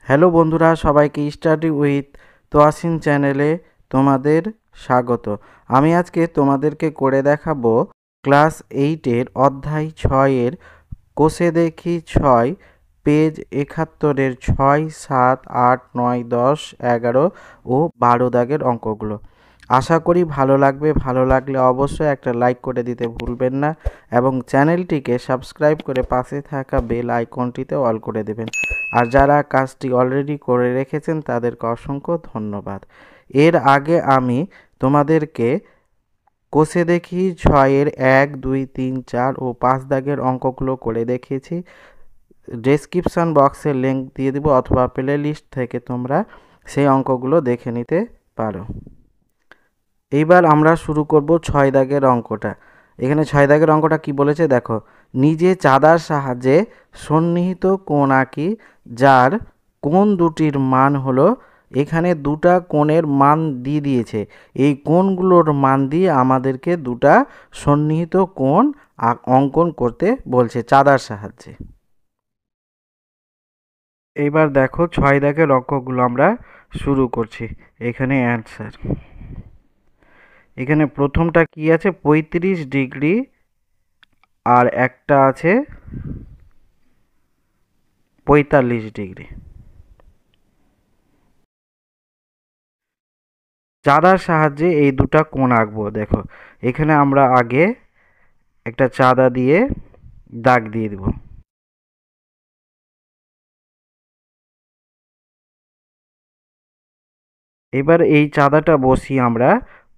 Hello বন্ধুরা, সবাইকে study with Toyasin চ্যানেলে তোমাদের স্বাগত। আমি আজকে তোমাদেরকে করে দেখাবো ক্লাস 8-এর অধ্যায় 6-এর কোষে দেখি 6 পেজ 71-এর 6, 7, 8, 9, 10, 11 ও 12 দাগের অঙ্কগুলো। আশা করি ভালো লাগবে। ভালো লাগলে অবশ্যই একটা লাইক করে দিতে ভুলবেন না এবং চ্যানেলটিকে সাবস্ক্রাইব করে পাশে থাকা বেল আইকনটিতে অল করে দেবেন। আর যারা কাজটি অলরেডি করে রেখেছেন তাদেরকে অসংখ্য ধন্যবাদ। এর আগে আমি তোমাদেরকে কোষে দেখি 6-এর 1, 2, 3, 4 ও 5 দাগের অঙ্কগুলো করে দেখিয়েছি। ডেসক্রিপশন বক্সে লিঙ্ক দিয়ে দিব অথবা প্লে লিস্ট থেকে তোমরা সেই অঙ্কগুলো দেখে নিতে পারো। এইবার আমরা শুরু করব 6 দাগের অঙ্কটা। এখানে 6 দাগের অঙ্কটা কি বলেছে দেখো। নিজে চাঁদার সাহায্যে সন্নিহিত কোণ আঁকি যার কোণ দুটির মান হলো, এখানে দুটা কোণের মান দিয়ে দিয়েছে। এই কোণগুলোর মান দিয়ে আমাদেরকে দুটা সন্নিহিত কোণ অঙ্কন করতে বলছে চাঁদার সাহায্যে। এইবার দেখো 6 দাগের অঙ্কগুলো আমরা শুরু করছি। এখানে অ্যান্সার, এখানে প্রথমটা কি আছে 35 ডিগ্রি আর একটা আছে 45 ডিগ্রি। চাঁদার সাহায্যে এই দুটা কোণ আঁকবো। দেখো এখানে আমরা আগে একটা চাঁদা দিয়ে দাগ দিয়ে দিব। এবার এই চাঁদাটা বসিয়ে আমরা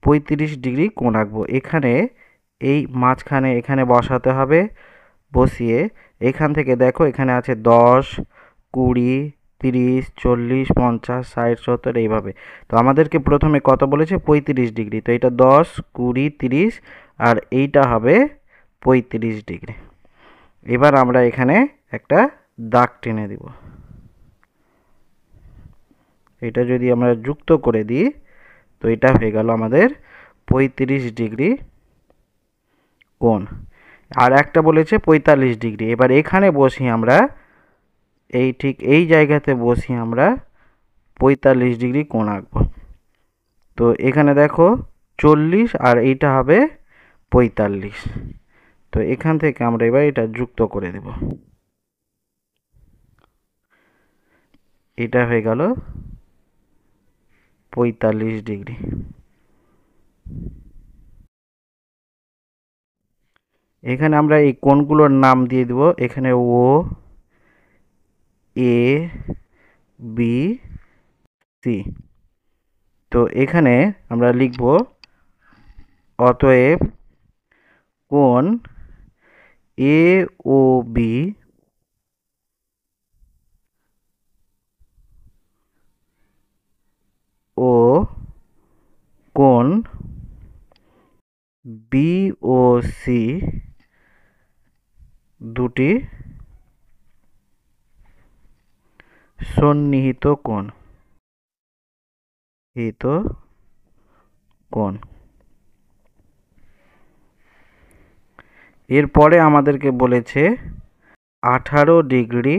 35 ডিগ্রি কোণ আঁকবো। এখানে এই মাঝখানে এখানে বসাতে হবে। বসিয়ে এখান থেকে দেখো এখানে আছে 10, 20, 30, 40, 50, 60, 70 এইভাবে। তো আমাদেরকে প্রথমে কত বলেছে 35 ডিগ্রি, তো এটা 10, 20, 30 আর এইটা হবে 35 ডিগ্রি। এবার আমরা এখানে একটা দাগ টেনে দিব। এটা যদি আমরা যুক্ত করে দিই তো এটা হয়ে গেল আমাদের 35 ডিগ্রি কোণ। আর একটা বলেছে 45 ডিগ্রি। এবার এখানে বসি আমরা, এই ঠিক এই জায়গাতে বসি আমরা 45 ডিগ্রি কোণ আঁকবো। তো এখানে দেখো 40 আর এইটা হবে 45। তো এখান থেকে আমরা এবার এটা যুক্ত করে দেব। এটা হয়ে গেল 45 ডিগ্রি। এখানে আমরা এই কোণগুলোর নাম দিয়ে দেব। এখানে ও, এ, বি, সি। তো এখানে আমরা লিখব অতএব কোণ এ ও বি ও কোণ বি ও সি দুটি সন্নিহিত কোণ। কোণ এরপরে আমাদেরকে বলেছে 18 ডিগ্রি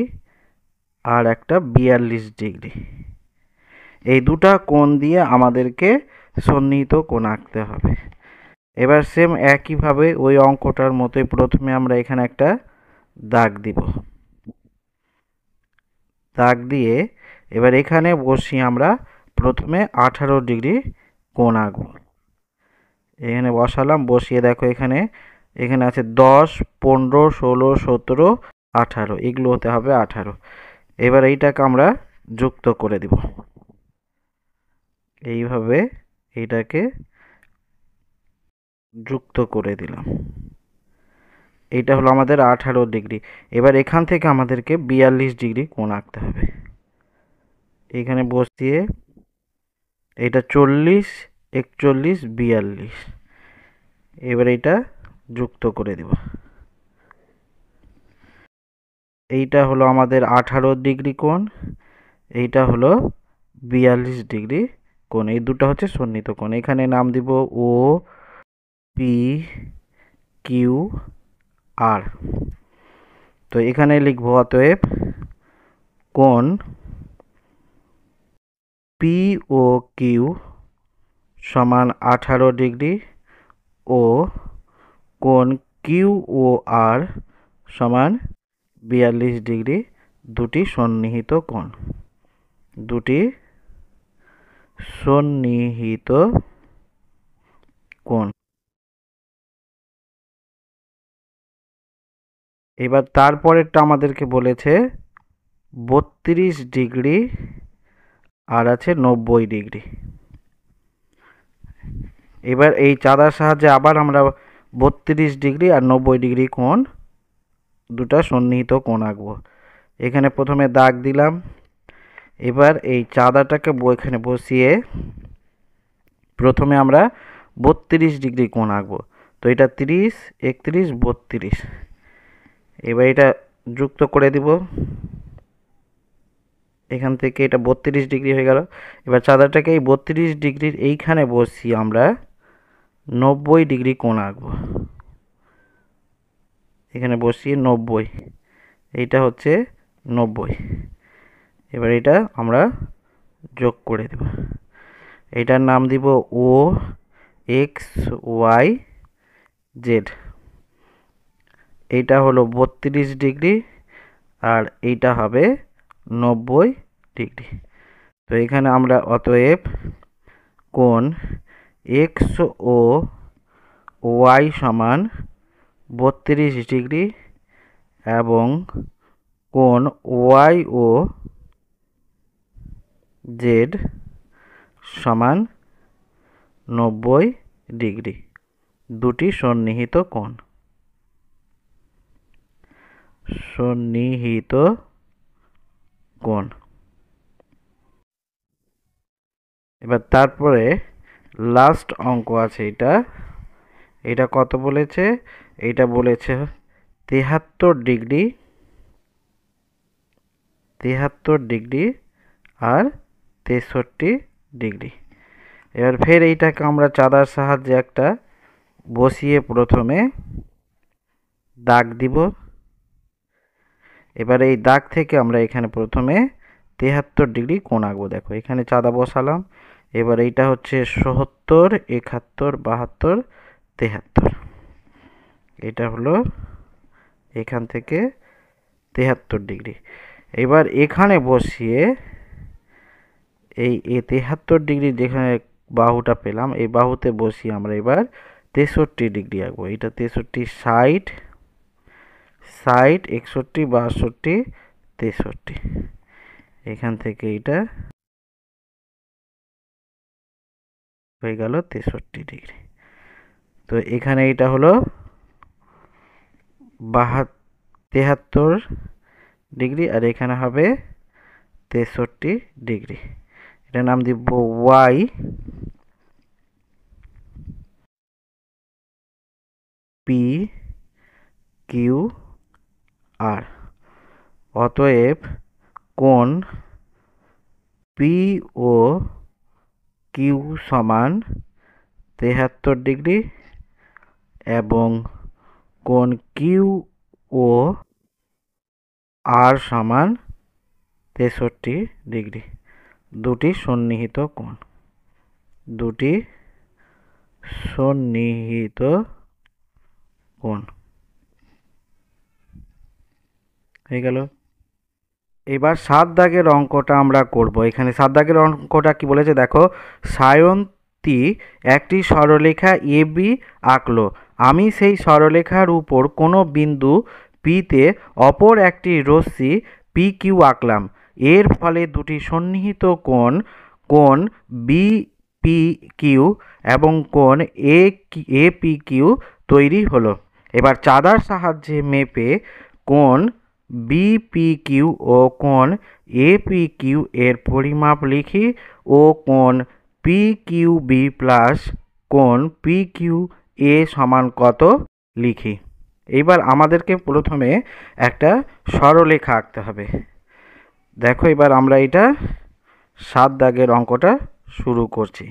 আর একটা 42 ডিগ্রি। এই দুটা কোণ দিয়ে আমাদেরকে সন্নিহিত কোণ আঁকতে হবে। এবার সেম একইভাবে ওই অঙ্কটার মতোই প্রথমে আমরা এখানে একটা দাগ দিব। দাগ দিয়ে এবার এখানে বসি আমরা প্রথমে 18 ডিগ্রি কোণ আঁকব। এখানে বসালাম, বসিয়ে দেখো এখানে এখানে আছে 10, 15, 16, 17, 18, এগুলো হতে হবে 18। এবার এইটাকে আমরা যুক্ত করে দিব। এইভাবে এইটাকে যুক্ত করে দিলাম। এইটা হলো আমাদের 18 ডিগ্রি। এবার এখান থেকে আমাদেরকে 42 ডিগ্রি কোণ আঁকতে হবে। এখানে বসিয়ে এটা 40, 41, 42। এবার এটা যুক্ত করে দেব। এইটা হলো আমাদের 18 ডিগ্রি কোণ, এইটা হলো 42 ডিগ্রি কোণ। এই দুটো হচ্ছে সন্নিহিত কোণ। এখানে নাম দিব ও, পি, কিউ, আর। তো এখানে লিখব অতএব কোণ পি ও কিউ সমান 18 ডিগ্রি ও কোণ কিউ ও আর সমান 42 ডিগ্রি, দুটি সন্নিহিত কোণ। দুটি সন্নিহিত কোণ। এবার তারপরেরটা আমাদেরকে বলেছে 32 ডিগ্রি আর আছে 90 ডিগ্রি। এবার এই চাঁদার সাহায্যে আবার আমরা 32 ডিগ্রি আর 90 ডিগ্রি কোণ, দুটা সন্নিহিত কোণ আঁকবো। এখানে প্রথমে দাগ দিলাম। এবার এই চাঁদাটাকে এখানে বসিয়ে প্রথমে আমরা 32 ডিগ্রি কোণ আঁকবো। তো এটা 30, 31, 32। এবার এটা যুক্ত করে দিব। এখান থেকে এটা 32 ডিগ্রি হয়ে গেল। এবার চাঁদাটাকে এই 32 ডিগ্রির এইখানে বসিয়ে আমরা 90 ডিগ্রি কোণ আঁকবো। এখানে বসিয়ে 90, এইটা হচ্ছে 90। এবার এটা আমরা যোগ করে দেব। এটার নাম দিব ও এক্স ওয়াই জেড। এইটা হলো 32 ডিগ্রি আর এইটা হবে 90 ডিগ্রি। তো এখানে আমরা অতএব কোণ এক্স ও ওয়াই সমান 32 ডিগ্রি এবং কোণ ওয়াই ও জেড সমান 90 ডিগ্রি, দুটি সন্নিহিত কোণ। সন্নিহিত কোণ। এবার তারপরে লাস্ট অঙ্ক আছে এটা। এটা কত বলেছে? এটা বলেছে 73 ডিগ্রি, 73 ডিগ্রি আর 63 ডিগ্রি। এবার ফের এইটাকে আমরা চাঁদার সাহায্যে একটা বসিয়ে প্রথমে দাগ দিব। এবার এই দাগ থেকে আমরা এখানে প্রথমে 73 ডিগ্রি কোণ আঁকবো। দেখো এখানে চাঁদা বসালাম। এবার এইটা হচ্ছে 70, 71, 72, 73। এটা হলো এখান থেকে 73 ডিগ্রি। এবার এখানে বসিয়ে এই 73 ডিগ্রি যেখানে বাহুটা পেলাম, এই বাহুতে বসিয়ে আমরা এবার 63 ডিগ্রি আঁকবো। এটা 63, 60, 61, 62, 63। এখান থেকে এটা হয়ে গেল 63 ডিগ্রি। তো এখানে এটা হলো 73 ডিগ্রি আর এখানে হবে 63 ডিগ্রি। এটার নাম দিব ওয়াই পি কিউ আর। অতএব কোণ পি ও কিউ সমান 73 ডিগ্রি এবং কোণ কিউ ও আর সমান 63 ডিগ্রি, দুটি সন্নিহিত কোণ। দুটি সন্নিহিত কোণ হয়ে গেল। এবার 7 দাগের অঙ্কটা আমরা করব। এখানে 7 দাগের অঙ্কটা কি বলেছে দেখো। সায়ন্তী একটি সরলরেখা এবি আঁকলো। আমি সেই সরলরেখার উপর কোনো বিন্দু পিতে অপর একটি রশ্মি পি কিউ আঁকলাম। এর ফলে দুটি সন্নিহিত কোণ, কোণ বি পি কিউ এবং কোণ এ পি কিউ তৈরি হলো। এবার চাঁদার সাহায্যে মেপে কোণ বিপিকিউ ও কোণ এপিকিউ এর পরিমাপ লিখি ও কোণ পিকিউবি প্লাস কোণ পিকিউ এ সমান কত লিখি। এইবার আমাদেরকে প্রথমে একটা সরলরেখা আঁকতে হবে। দেখো এবার আমরা এটা 7 দাগের অঙ্কটা শুরু করছি।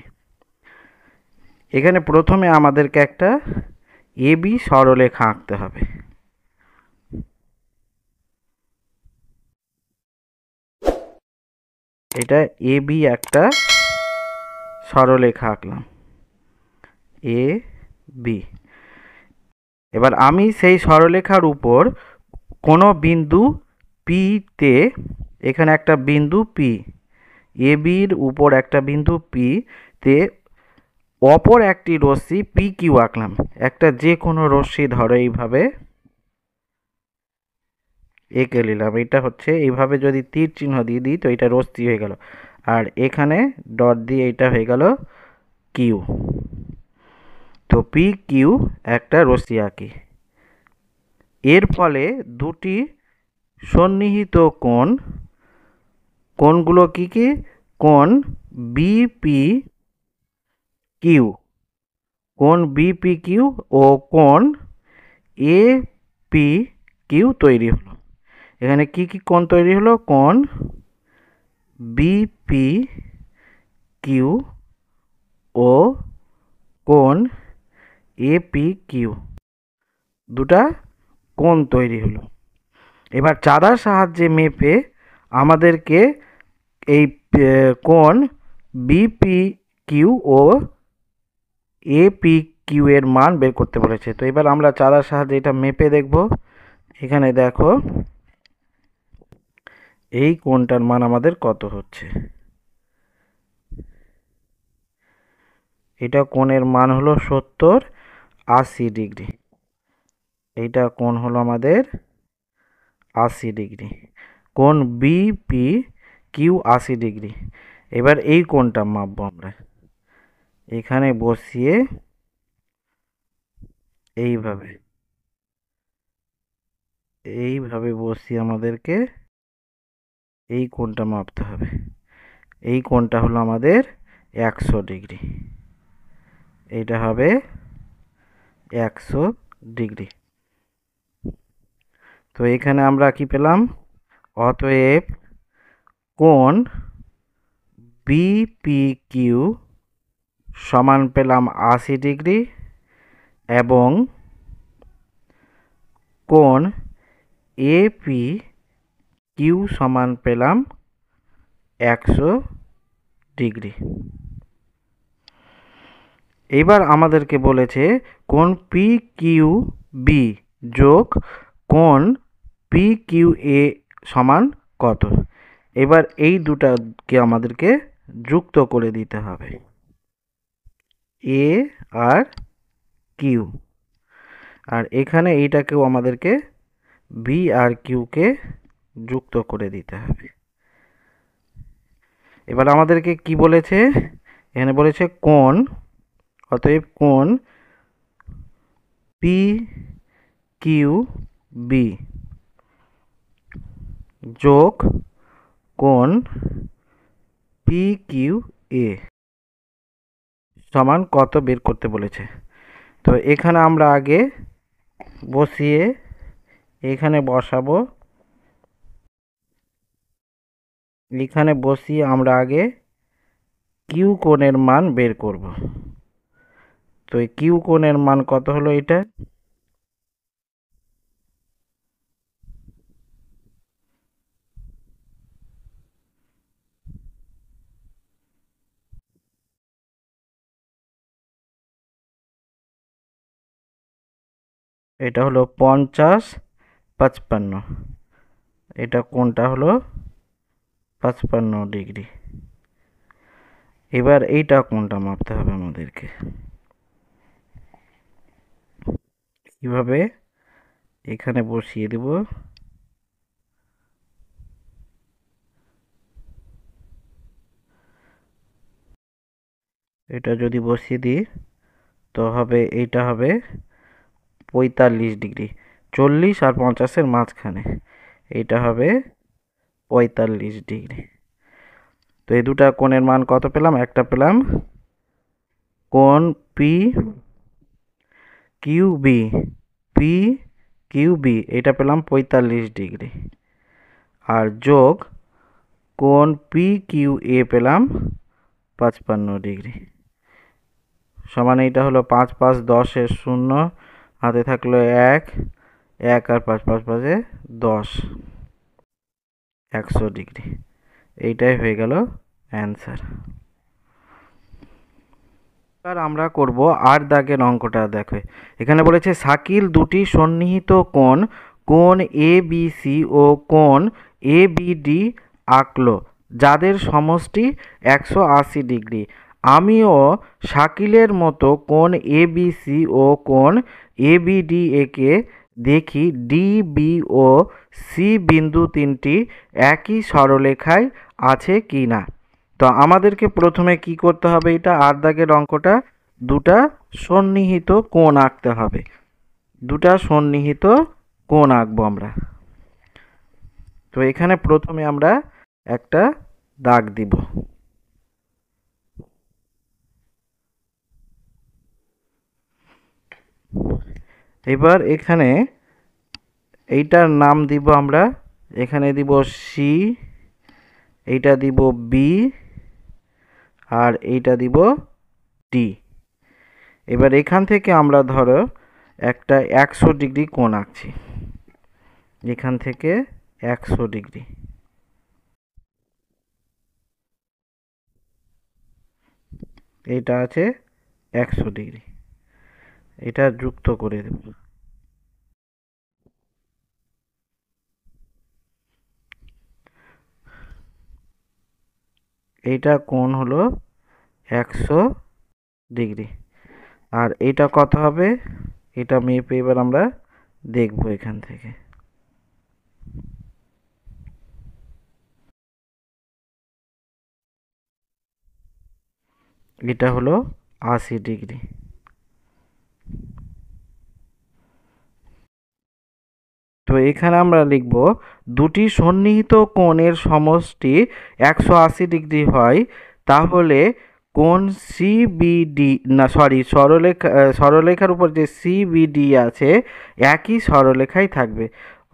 এখানে প্রথমে আমাদেরকে একটা এবি সরলরেখা আঁকতে হবে। এটা এ বি একটা সরলরেখা আঁকলাম, এ বি। এবার আমি সেই সরলরেখার উপর কোনো বিন্দু পিতে, এখানে একটা বিন্দু পি, এ বির উপর একটা বিন্দু পি তে অপর একটি রশ্মি পি কিউ আঁকলাম। একটা যে কোনো রশ্মি ধরো এইভাবে এঁকে নিলাম। এটা হচ্ছে এইভাবে যদি তীর চিহ্ন দিয়ে দিই তো এটা রশ্মি হয়ে গেল, আর এখানে ডট দিয়ে এটা হয়ে গেল কিউ। তো পি কিউ একটা রশ্মি আঁকি। এর ফলে দুটি সন্নিহিত কোণগুলো কি কি? কোণ বিপি কিউ, কোণ বিপি কিউ ও কোণ এ পি কিউ তৈরি হলো। এখানে কি কি কোণ তৈরি হলো? কোণ বিপি কিউ ও কোণ এপি কিউ, দুটা কোণ তৈরি হলো। এবার চাঁদার সাহায্যে মেপে আমাদেরকে এই কোণ বিপি কিউ ও এপি কিউ এর মান বের করতে বলেছে। তো এবার আমরা চাঁদার সাহায্যে এটা মেপে দেখব। এখানে দেখো এই কোণটার মান আমাদের কত হচ্ছে। এটা কোণের মান হলো 70-80 ডিগ্রি। এইটা কোণ হলো আমাদের 80 ডিগ্রি। কোণ বিপি কিউ 80 ডিগ্রি। এবার এই কোণটা মাপবো আমরা। এখানে বসিয়ে এইভাবে বসিয়ে আমাদেরকে এই কোণটা মাপতে হবে। এই কোণটা হলো আমাদের 100 ডিগ্রি। এইটা হবে 100 ডিগ্রি। তো এখানে আমরা কি পেলাম? অতএব কোণ বিপিকিউ সমান পেলাম 80 ডিগ্রি এবং কোণ এপি কিউ সমান পেলাম 100 ডিগ্রি। এবার আমাদেরকে বলেছে কোণ পি কিউ বি যোগ কোণ পি কিউ এ সমান কত। এবার এই দুটাকে আমাদেরকে যুক্ত করে দিতে হবে, এ আর কিউ। আর এখানে এইটাকেও আমাদেরকে বি আর কিউকে যুক্ত করে দিতে হবে। এবার আমাদেরকে কি বলেছে? এখানে বলেছে কোণ, অতএব কোণ পি কিউ বি যোগ কোণ পি কিউ এ সমান কত বের করতে বলেছে। তো এখানে আমরা আগে বসিয়ে এখানে বসাবো। এখানে বসিয়ে আমরা আগে কিউ কোণের মান বের করব। তো এই কিউ কোণের মান কত হলো? এটা হলো 50-55। এটা কোণটা হলো 55 ডিগ্রি। এবার এইটা কোণটা মাপতে হবে আমাদেরকে। কিভাবে? এখানে বসিয়ে দেব। এটা যদি বসিয়ে দিই তো হবে, এইটা হবে 45 ডিগ্রি। 40 আর 50-এর মাঝখানে এইটা হবে 45 ডিগ্রি। তো এই দুটা কোণের মান কত পেলাম? একটা পেলাম কোণ পি কিউ বি, এটা পেলাম 45 ডিগ্রি, আর যোগ কোণ পি কিউ এ পেলাম 55 ডিগ্রি, সমান এইটা হলো 5 5 10-এর 0, হাতে থাকলো 1 1 আর 5 5 5-এ 10, 100 ডিগ্রি। এইটাই হয়ে গেল অ্যান্সার। এবার আমরা করব 8 দাগের অঙ্কটা। দেখো এখানে বলেছে শাকিল দুটি সন্নিহিত কোণ কোণ এ বি সি ও কোণ এ বি ডি আঁকলো যাদের সমষ্টি 180 ডিগ্রি। আমিও শাকিলের মতো কোণ এ বি সি ও কোণ এ বি ডি একে দেখি ডি বি ও সি বিন্দু তিনটি একই সরলরেখায় আছে কি না। তো আমাদেরকে প্রথমে কি করতে হবে, এটা 8 দাগের অঙ্কটা দুটা সন্নিহিত কোণ আঁকতে হবে। দুটা সন্নিহিত কোণ আঁকবো আমরা। তো এখানে প্রথমে আমরা একটা দাগ দিব। এবার এখানে এইটার নাম দিব আমরা, এখানে দিব সি, এইটা দিব বি, আর এইটা দিব ডি। এবার এখান থেকে আমরা ধরো একটা 100 ডিগ্রি কোণ আঁকছি, এখান থেকে 100 ডিগ্রি। এটা আছে 100 ডিগ্রি, এটা যুক্ত করে দেব। এইটা কোণ হলো 100 ডিগ্রি, আর এটা কত হবে এটা মেপে এবার আমরা দেখব এখান থেকে। এটা হলো 80 ডিগ্রি। তো এখানে আমরা লিখব দুটি সন্নিহিত কোণের সমষ্টি 180 ডিগ্রি হয়, তাহলে কোণ সিবিডি না সরি সরলরেখার উপর যে সিবিডি আছে একই সরলরেখায় থাকবে।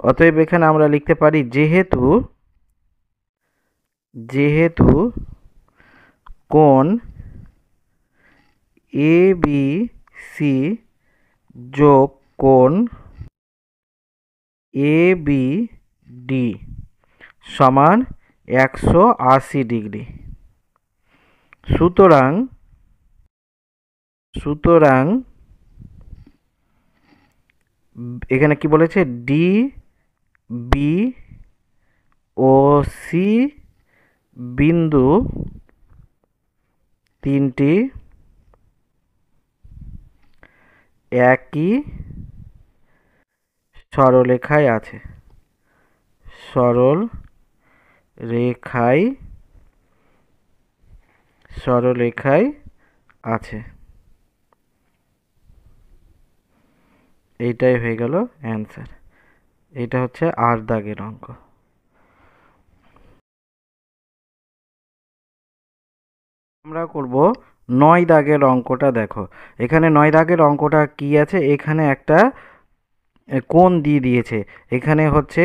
অতএব এখানে আমরা লিখতে পারি যেহেতু কোণ এ বি সি যোগ কোণ এ বি ডি সমান 180 ডিগ্রি। সুতরাং এখানে কি বলেছে, ডি বি ও সি বিন্দু তিনটি একই সরলরেখায় আছে, সরলরেখায় আছে। এইটাই হয়ে গেল অ্যান্সার। এটা হচ্ছে 8 দাগের অঙ্ক। আমরা করব 9 দাগের অঙ্কটা। দেখো এখানে 9 দাগের অঙ্কটা কি আছে, এখানে একটা কোণ দিয়ে দিয়েছে, এখানে হচ্ছে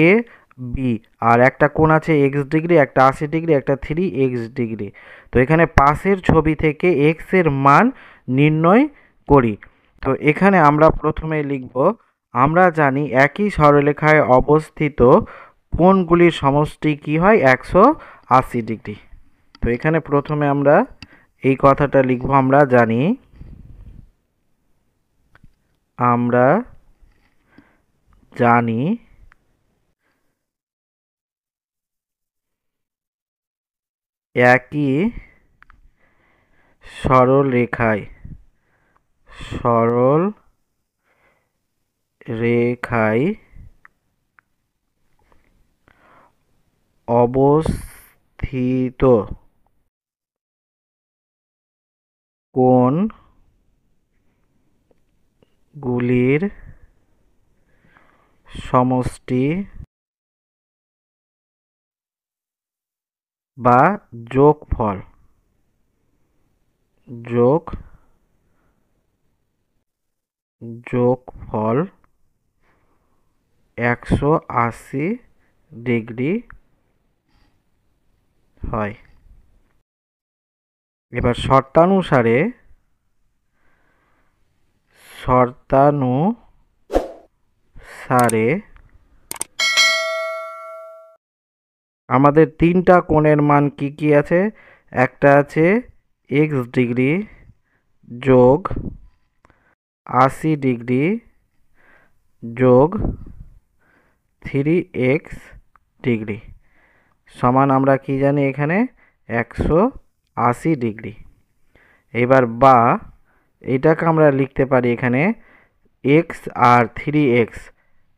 এ বি, আর একটা কোণ আছে এক্স ডিগ্রি, একটা 80 ডিগ্রি, একটা 3x ডিগ্রি। তো এখানে পাশের ছবি থেকে এক্স এর মান নির্ণয় করি। তো এখানে আমরা প্রথমে লিখব, আমরা জানি একই সরলরেখায় অবস্থিত কোণগুলির সমষ্টি কি হয়, 180 ডিগ্রি। তো এখানে প্রথমে আমরা এই কথাটা লিখব, আমরা জানি একই সরলরেখায় অবস্থিত কোণগুলির সমষ্টি বা যোগফল 180 ডিগ্রি হয়। এবার শর্তানুসারে আমাদের তিনটা কোণের মান কি কি আছে? একটা আছে x ডিগ্রি যোগ 80 ডিগ্রি যোগ 3x ডিগ্রি সমান আমরা কি জানি এখানে 180 ডিগ্রি। এবার বা এটাকে আমরা লিখতে পারি এখানে x আর 3x,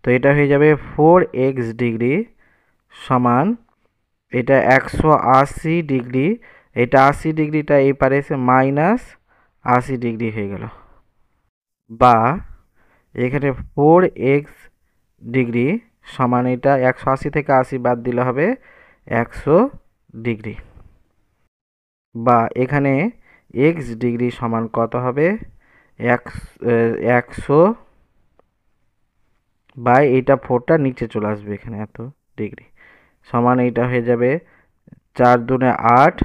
তো এটা হয়ে যাবে 4x ডিগ্রি সমান এটা 180 ডিগ্রি, এটা 80 ডিগ্রিটা এই পারে এসে -80 ডিগ্রি হয়ে গেল। বা এখানে 4x ডিগ্রি সমান এটা 180 থেকে 80 বাদ দিলে হবে 100 ডিগ্রি। বা এখানে x ডিগ্রি সমান কত হবে? 100 বাই এইটা 4টা নিচে চলে আসবে এখানে এত ডিগ্রি সমান এইটা হয়ে যাবে 4 দুনে 8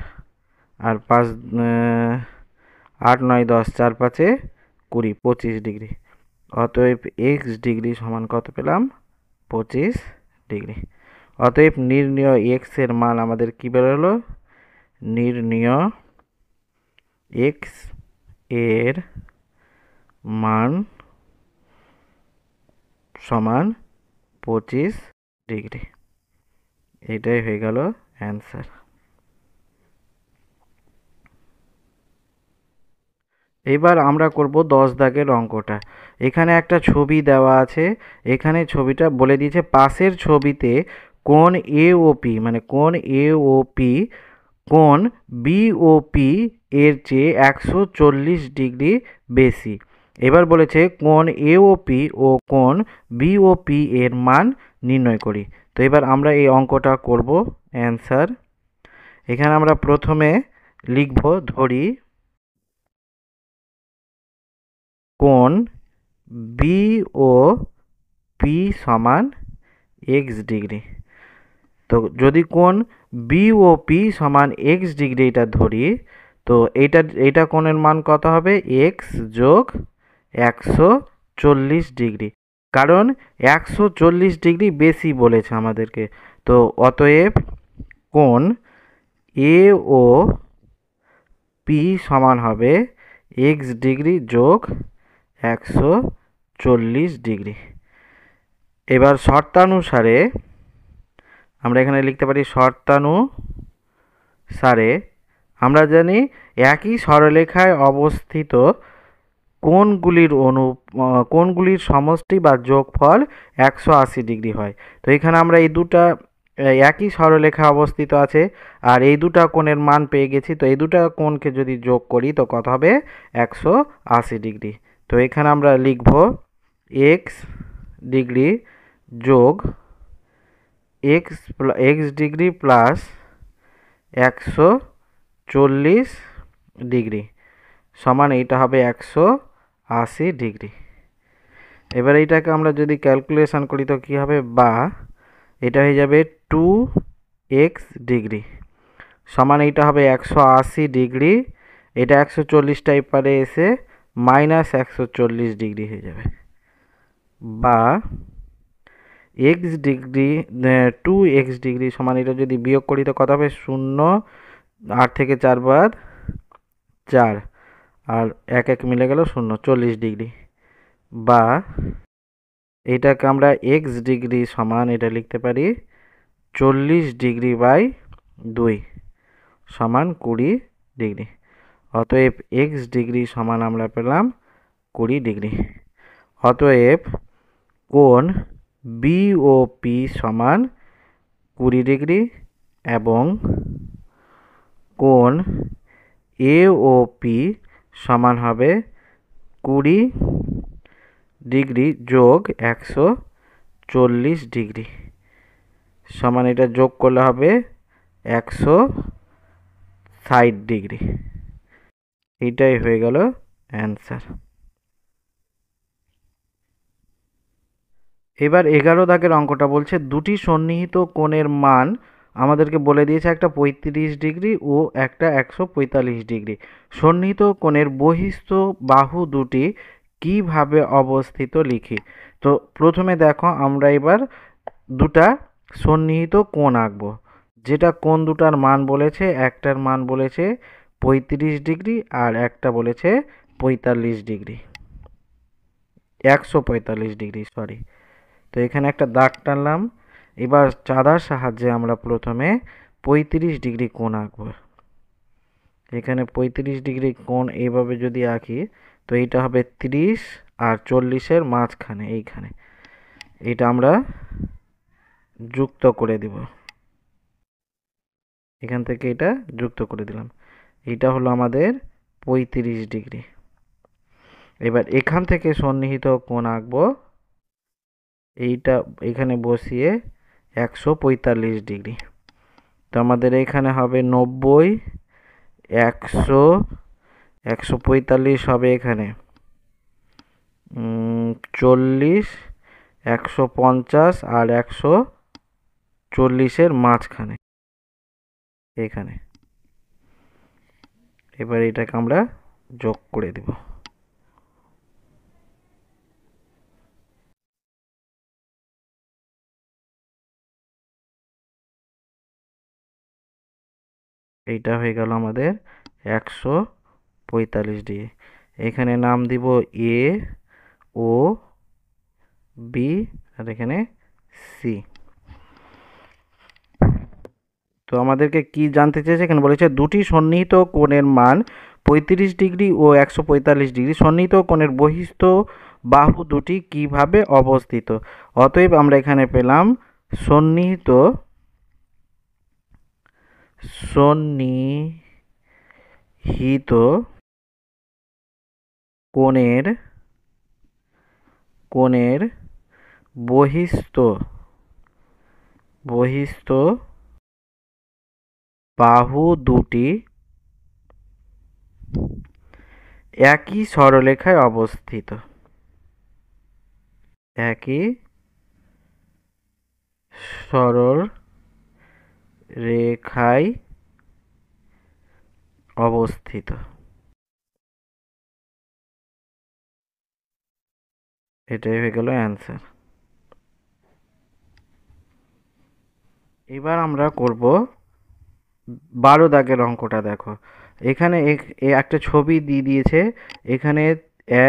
আর 5 8 9 10 4 5 20 25 ডিগ্রি। অতএব x ডিগ্রি সমান কত পেলাম? 25 ডিগ্রি। অতএব নির্ণয় x এর মান আমাদের কি বেরোলো? নির্ণয় x এর মান সমান 25 ডিগ্রি। এটাই হয়ে গেল অ্যান্সার। এবার আমরা করব 10 দাগের অঙ্কটা। এখানে একটা ছবি দেওয়া আছে, এখানে ছবিটা বলে দিয়েছে পাশের ছবিতে কোণ AOP মানে কোণ AOP কোণ BOP এর চেয়ে 140 ডিগ্রি বেশি। এবার বলেছে কোণ AOP ও কোণ BOP এর মান নির্ণয় করি। তো এবার আমরা এই অঙ্কটা করব অ্যান্সার। এখানে আমরা প্রথমে লিখব, ধরি কোণ BOP সমান x ডিগ্রি। তো যদি কোণ BOP সমান x ডিগ্রি এটা ধরি, তো এইটা কোণের মান কত হবে? x যোগ 140 ডিগ্রি, কারণ 140 ডিগ্রি বেশি বলেছে আমাদেরকে। তো অতএব কোণ AOP সমান হবে x ডিগ্রি যোগ 140 ডিগ্রি। এবার শর্তানুসারে আমরা এখানে লিখতে পারি শর্তানুসারে আমরা জানি একই সরলরেখায় অবস্থিত কোণগুলির সমষ্টি বা যোগফল 180 ডিগ্রি হয়। তো এখানে আমরা এই দুটা একই সরলরেখা অবস্থিত আছে আর এই দুটা কোণের মান পেয়ে গেছি। তো এই দুটা কোণকে যদি যোগ করি তো কত হবে? 180 ডিগ্রি। তো এখানে আমরা লিখব x ডিগ্রি যোগ x ডিগ্রি প্লাস 140 ডিগ্রি সমান এইটা হবে 180 ডিগ্রি। এবার এইটাকে আমরা যদি ক্যালকুলেশন করি তো কি হবে? বা এটা হয়ে যাবে 2x ডিগ্রি সমান এইটা হবে 180 ডিগ্রি, এটা 140 টাইপারে এসে -140 ডিগ্রি হয়ে যাবে। বা x ডিগ্রি 2x ডিগ্রি সমান এটা যদি বিয়োগ করি তো কত হবে? 0 8 থেকে 4 বাদ 4 আর 1 1 মিলে গেল 0 40 ডিগ্রি। বা এটাকে আমরা x ডিগ্রি সমান এটা লিখতে পারি 40 ডিগ্রি বাই 2 সমান 20 ডিগ্রি। অতএব x ডিগ্রি সমান আমরা পেলাম 20 ডিগ্রি। অতএব কোণ BOP সমান 20 ডিগ্রি এবং কোণ AOP সমান হবে 20 ডিগ্রি যোগ 140 ডিগ্রি সমান এটা যোগ করলে হবে 160 ডিগ্রি। এইটাই হয়ে গেল অ্যান্সার। এবার 11 দাগের অঙ্কটা বলছে দুটি সন্নিহিত কোণের মান আমাদেরকে বলে দিয়েছে, একটা 35 ডিগ্রি ও একটা 145 ডিগ্রি। সন্নিহিত কোণের বহিস্থ বাহু দুটি কিভাবে অবস্থিত লিখি। তো প্রথমে দেখো আমরা এবার দুটা সন্নিহিত কোণ আঁকবো। যেটা কোণ দুটার মান বলেছে, একটার মান বলেছে 35 ডিগ্রি আর একটা বলেছে 45 ডিগ্রি, 145 ডিগ্রি সরি। তো এখানে একটা দাগ টানলাম। এবার চাঁদার সাহায্যে আমরা প্রথমে 35 ডিগ্রি কোণ আঁকবো। এখানে 35 ডিগ্রি কোণ এইভাবে যদি আঁকি, তো এইটা হবে 30 আর 40-এর মাঝখানে, এইখানে এটা আমরা যুক্ত করে দিব। এখান থেকে এটা যুক্ত করে দিলাম। এটা হলো আমাদের 35 ডিগ্রি। এবার এখান থেকে সন্নিহিত কোণ আঁকবো, এইটা এখানে বসিয়ে 145 ডিগ্রি। তো আমাদের এখানে হবে 90, 100, 145 হবে এখানে 40, 150 আর 140-এর মাঝখানে এখানে। এবার এটাকে আমরা যোগ করে দেব। এইটা হয়ে গেল আমাদের 145 ডিগ্রি। এখানে নাম দিব এ, ও, বি আর এখানে সি। তো আমাদেরকে কি জানতে চেয়েছে, এখানে বলেছে দুটি সন্নিহিত কোণের মান 35 ডিগ্রি ও 145 ডিগ্রি। সন্নিহিত কোণের বহিস্থ বাহু দুটি কিভাবে অবস্থিত। অতএব আমরা এখানে পেলাম সন্নিহিত সন্নিহিত কোণের কোণের বহিস্থ বাহু দুটি একই সরলরেখায় অবস্থিত। একই সরলরেখায় অবস্থিত। এটাই হয়ে গেল অ্যান্সার। এবার আমরা করব 12 দাগের অঙ্কটা। দেখো এখানে একটা ছবি দিয়ে দিয়েছে, এখানে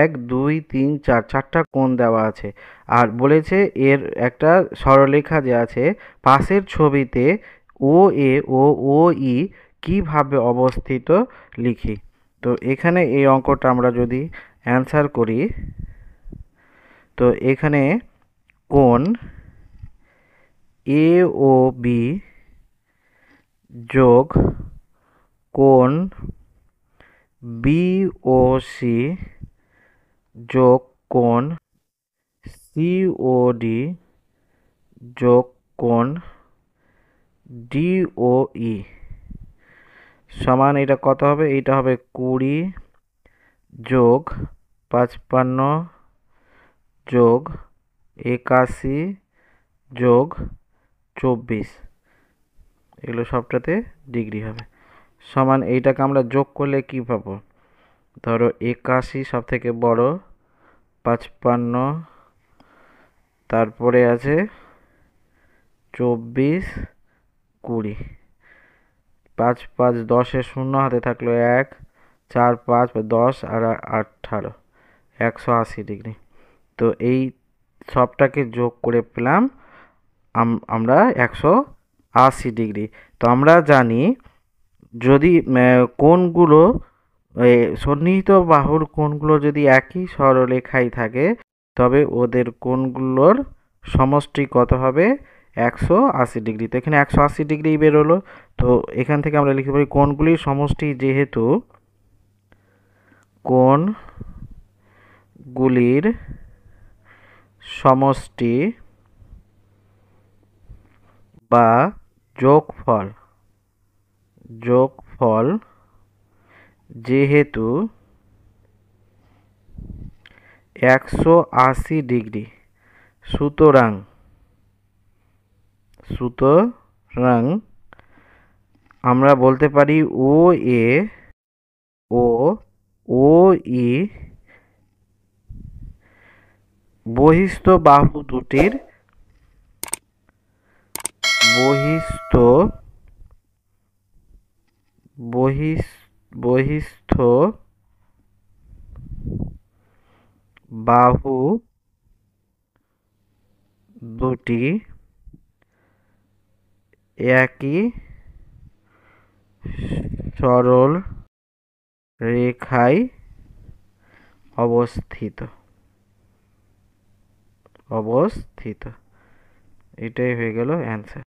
1 2 3 4 চারটা কোণ দেওয়া আছে আর বলেছে এর একটা সরলরেখা যে আছে পাশের ছবিতে ও এ ও ই কিভাবে অবস্থিত লিখি। তো এখানে এই অঙ্কটা আমরা যদি অ্যান্সার করি, তো এখানে কোণ এ ও বি যোগ কোণ বি ও সি যোগ কোণ সি ও ডি যোগ কোণ ডি ও ই সমান এটা কত হবে? এটা হবে 20 যোগ 55 যোগ 81 যোগ 24, এগুলো সবটাতে ডিগ্রি হবে। সমান এইটাকে আমরা যোগ করলে কি পাবো? ধরো 81 সব থেকে বড়, 55, তারপরে আছে 24, 20, 5 5 10-এর শূন্য হাতে থাকলো 1, 4 5 10 আর 18, 180 ডিগ্রি। তো এই সবটাকে যোগ করে পেলাম আমরা 180 ডিগ্রি। তো আমরা জানি যদি কোণগুলো সন্নিহিত বাহুর কোণগুলো যদি একই সরলরেখায় থাকে তবে ওদের কোণগুলোর সমষ্টি কত হবে? 180 ডিগ্রি। তো এখানে 180 ডিগ্রি বেরোলো। তো এখান থেকে আমরা লিখতে পারি কোণগুলির সমষ্টি, যেহেতু কোণগুলির সমষ্টি বা যোগফল যেহেতু 180 ডিগ্রি, সুতরাং আমরা বলতে পারি ও এ ও ই বহিস্থ বাহু দুটির বহিস্থ বাহু দুটি একই সরল রেখায় অবস্থিত। এটাই হয়ে গেল অ্যান্সার।